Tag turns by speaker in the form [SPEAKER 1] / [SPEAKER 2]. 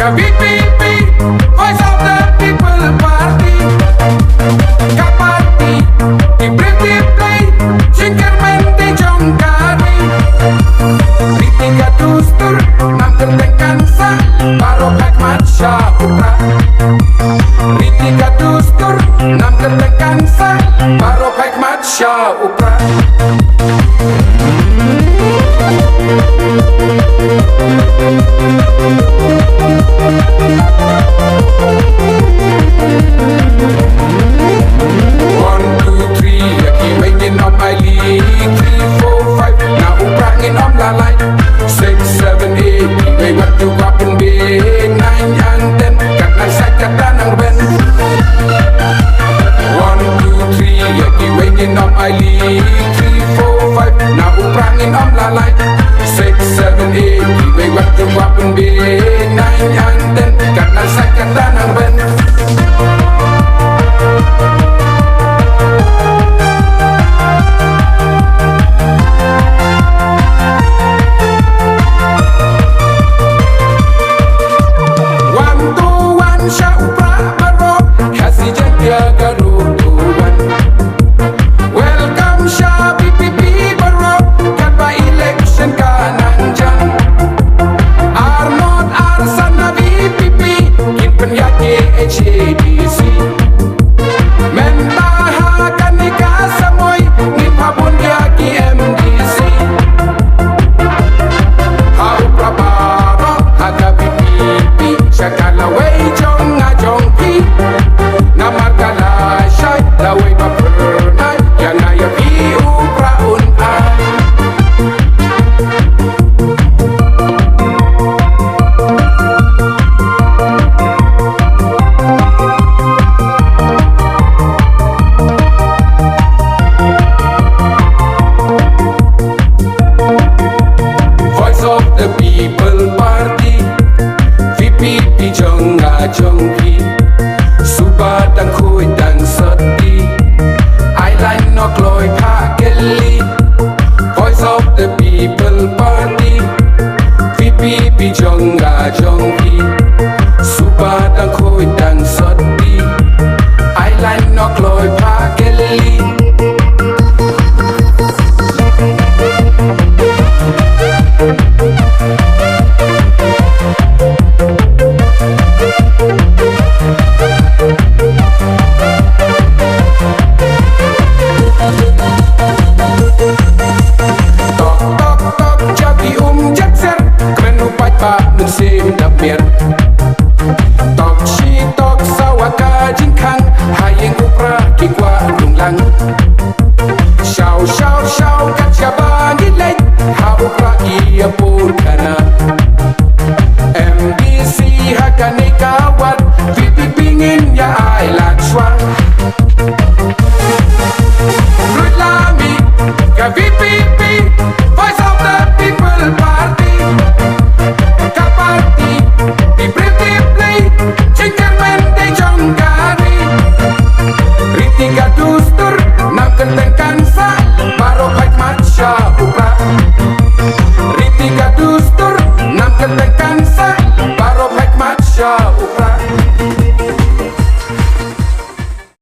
[SPEAKER 1] VPP, Voice of the People Party. Kapati, di Pretty Play, Cinkerman di Jongkari. Kritika Dustur, Namkertekan Sa, Barok Ahmad Syah Putra. Kritika Dustur, Namkertekan Sa, Barok Ahmad Syah Putra. Welcome Shah VPP Barok, Kadba election kananjan. Arnold Arsana VPP, Kin penyaki HADC. Mentaha kanika samoy, Nin pabun yaki MDC. Hau prabaro, haga VPP, Syakalaway jong ngajongki. Namar kalashay, laway papernay, Yana ya piu praun ay. Voice of the People Party, VPP Jongga Jongki, Suba dan Kui dan Seti, Island no Kloy Pakeli. Voice of the People Party, VPP Jongga Jongki, Suba dan Kui dan Seti, Island no Kloy Pakeli. Tok tok tok jadi jakser, keren upai pak musim dapir.